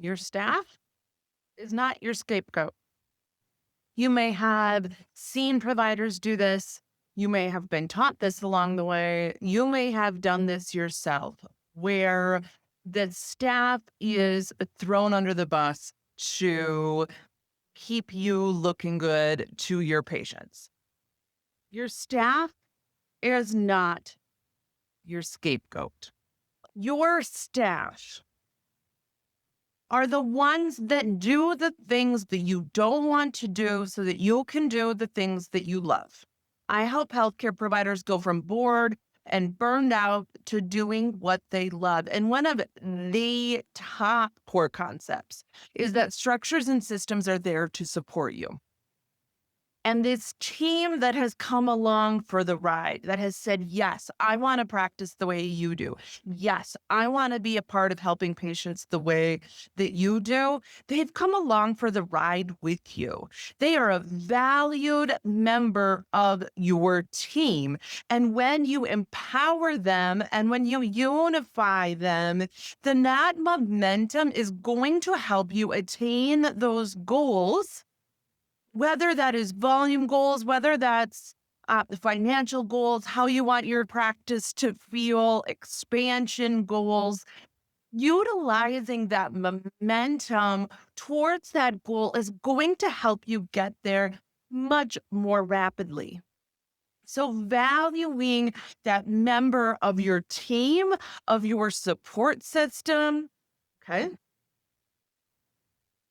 Your staff is not your scapegoat. You may have seen providers do this. You may have been taught this along the way. You may have done this yourself, where the staff is thrown under the bus to keep you looking good to your patients. Your staff is not your scapegoat. Your staff are the ones that do the things that you don't want to do so that you can do the things that you love. I help healthcare providers go from bored and burned out to doing what they love. And one of the top core concepts is that structures and systems are there to support you. And this team that has come along for the ride, that has said, yes, I want to practice the way you do. Yes, I want to be a part of helping patients the way that you do. They've come along for the ride with you. They are a valued member of your team. And when you empower them and when you unify them, then that momentum is going to help you attain those goals, whether that is volume goals, whether that's financial goals, how you want your practice to feel, expansion goals. Utilizing that momentum towards that goal is going to help you get there much more rapidly. So, valuing that member of your team, of your support system, okay?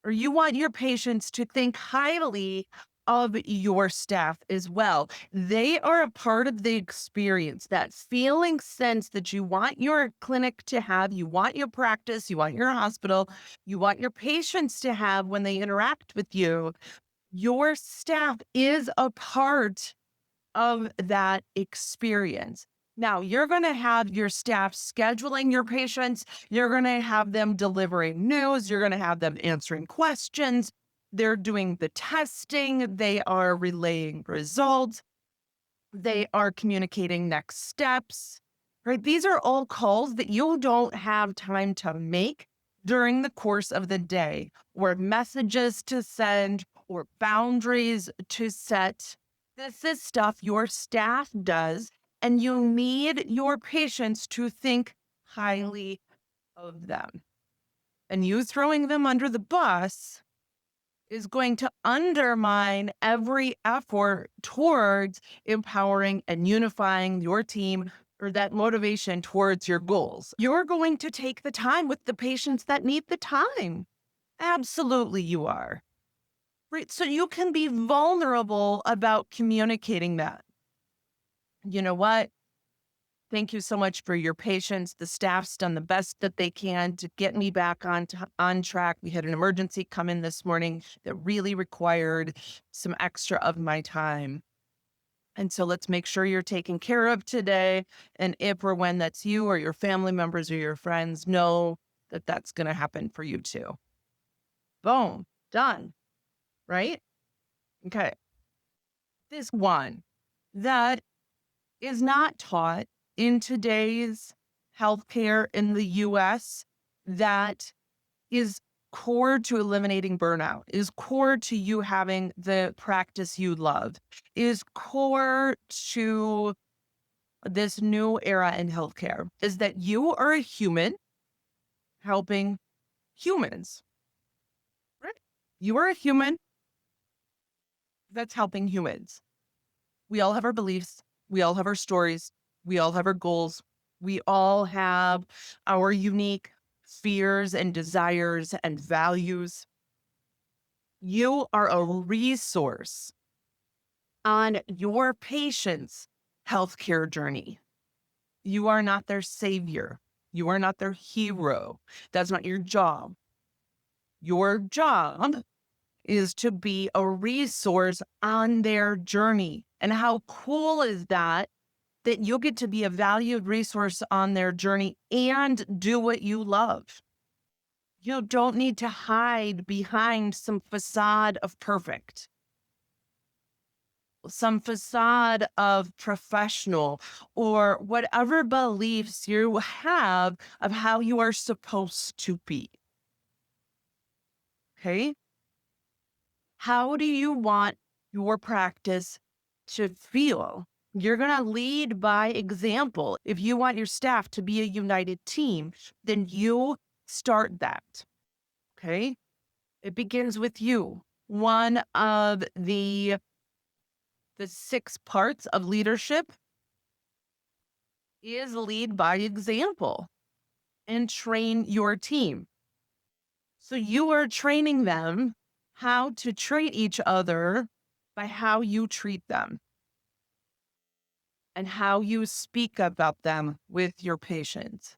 Or you want your patients to think highly of your staff as well. They are a part of the experience, that feeling sense that you want your clinic to have, you want your practice, you want your hospital, you want your patients to have when they interact with you. Your staff is a part of that experience. Now, you're going to have your staff scheduling your patients. You're going to have them delivering news. You're going to have them answering questions. They're doing the testing. They are relaying results. They are communicating next steps, right? These are all calls that you don't have time to make during the course of the day, or messages to send, or boundaries to set. This is stuff your staff does, and you need your patients to think highly of them. And you throwing them under the bus is going to undermine every effort towards empowering and unifying your team, or that motivation towards your goals. You're going to take the time with the patients that need the time. Absolutely, you are. Right. So you can be vulnerable about communicating that. You know what? Thank you so much for your patience. The staff's done the best that they can to get me back on track. We had an emergency come in this morning that really required some extra of my time. And so let's make sure you're taken care of today. And if or when that's you or your family members or your friends, know that that's going to happen for you too. Boom, done. Right? Okay. This one that is not taught in today's healthcare in the US, that is core to eliminating burnout, is core to you having the practice you love, is core to this new era in healthcare, is that you are a human helping humans, right? You are a human that's helping humans. We all have our beliefs. We all have our stories. We all have our goals. We all have our unique fears and desires and values. You are a resource on your patient's healthcare journey. You are not their savior. You are not their hero. That's not your job. Your job is to be a resource on their journey. And how cool is that? That you'll get to be a valued resource on their journey and do what you love. You don't need to hide behind some facade of perfect, some facade of professional, or whatever beliefs you have of how you are supposed to be. Okay. How do you want your practice to feel? You're going to lead by example. If you want your staff to be a united team, then you start that. Okay. It begins with you. One of the 6 parts of leadership is lead by example and train your team. So you are training them how to treat each other by how you treat them and how you speak about them with your patients.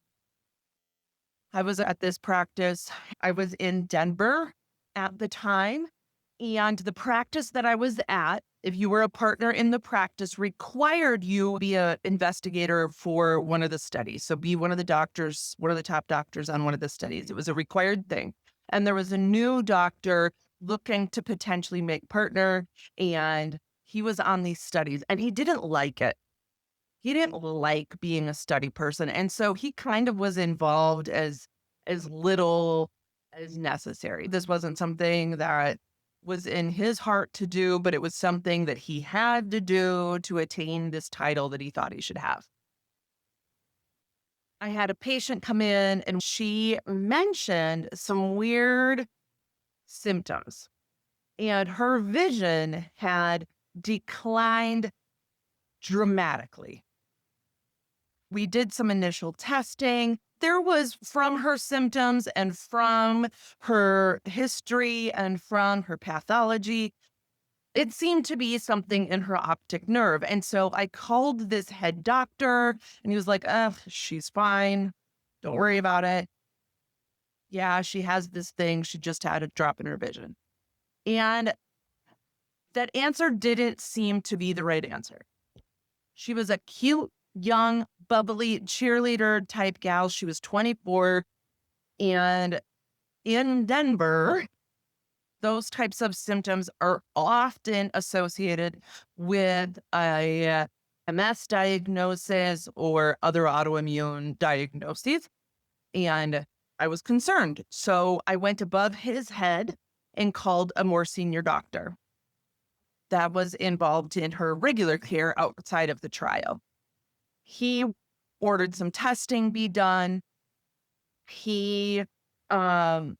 I was at this practice. I was in Denver at the time. And the practice that I was at, if you were a partner in the practice, required you be an investigator for one of the studies. So be one of the doctors, one of the top doctors on one of the studies. It was a required thing. And there was a new doctor looking to potentially make partner. And he was on these studies and he didn't like it. He didn't like being a study person, and so he kind of was involved as little as necessary. This wasn't something that was in his heart to do, but it was something that he had to do to attain this title that he thought he should have. I had a patient come in and she mentioned some weird symptoms, and her vision had declined dramatically. We did some initial testing. There was from her symptoms and from her history and from her pathology, it seemed to be something in her optic nerve. And so I called this head doctor and he was like, she's fine. Don't worry about it. Yeah, she has this thing. She just had a drop in her vision. And that answer didn't seem to be the right answer. She was a cute, young, bubbly cheerleader type gal. She was 24. And in Denver, those types of symptoms are often associated with a MS diagnosis or other autoimmune diagnoses. And I was concerned. So I went above his head and called a more senior doctor that was involved in her regular care outside of the trial. He ordered some testing be done. He um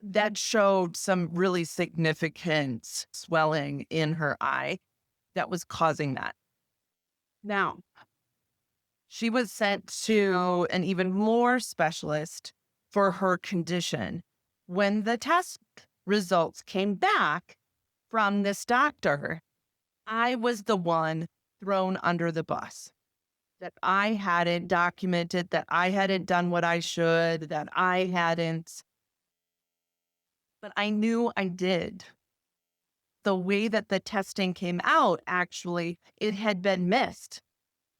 that showed some really significant swelling in her eye that was causing that. Now, she was sent to an even more specialist for her condition. When the test results came back from this doctor, I was the one thrown under the bus. That I hadn't documented, that I hadn't done what I should, that I hadn't, but I knew I did. The way that the testing came out, actually, it had been missed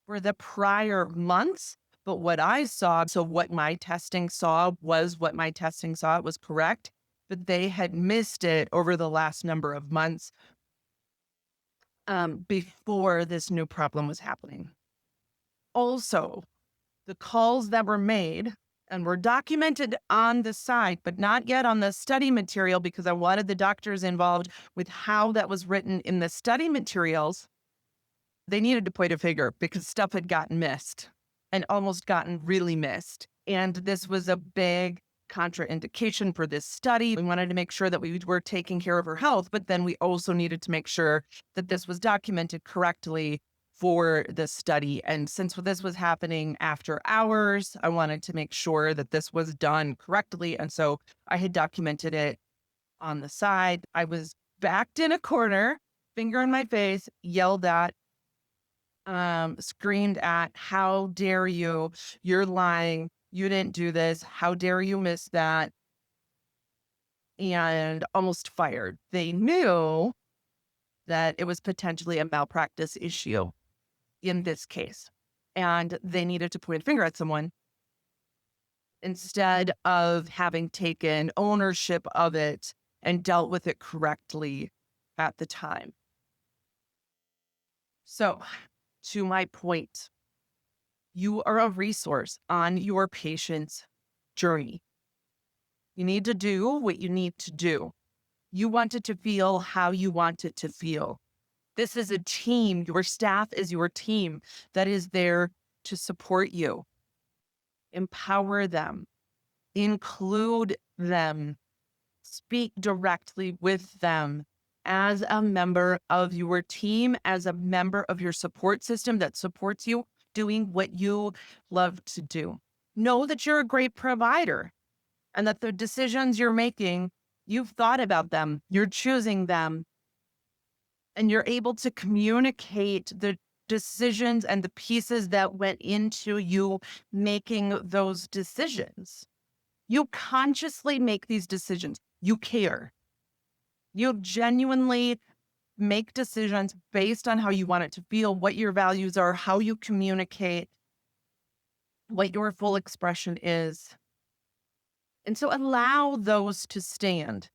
for the prior months. But what I saw, so what my testing saw was what my testing saw, it was correct, but they had missed it over the last number of months before this new problem was happening. Also, the calls that were made and were documented on the site, but not yet on the study material because I wanted the doctors involved with how that was written in the study materials. They needed to point a finger because stuff had gotten missed and almost gotten really missed. And this was a big contraindication for this study. We wanted to make sure that we were taking care of her health, but then we also needed to make sure that this was documented correctly for the study. And since this was happening after hours, I wanted to make sure that this was done correctly. And so I had documented it on the side. I was backed in a corner, finger in my face, yelled at, screamed at, how dare you? You're lying. You didn't do this. How dare you miss that? And almost fired. They knew that it was potentially a malpractice issue in this case. And they needed to point a finger at someone instead of having taken ownership of it and dealt with it correctly at the time. So, to my point, you are a resource on your patient's journey. You need to do what you need to do. You want it to feel how you want it to feel. This is a team. Your staff is your team that is there to support you. Empower them, include them, speak directly with them as a member of your team, as a member of your support system that supports you doing what you love to do. Know that you're a great provider and that the decisions you're making, you've thought about them, you're choosing them, and you're able to communicate the decisions and the pieces that went into you making those decisions. You consciously make these decisions. You care. You genuinely make decisions based on how you want it to feel, what your values are, how you communicate, what your full expression is. And so allow those to stand.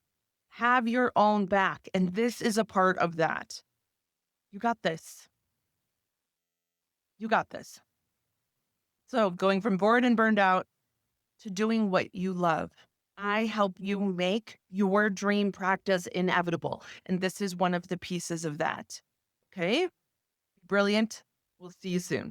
Have your own back. And this is a part of that. You got this. You got this. So going from bored and burned out to doing what you love. I help you make your dream practice inevitable. And this is one of the pieces of that. Okay. Brilliant. We'll see you soon.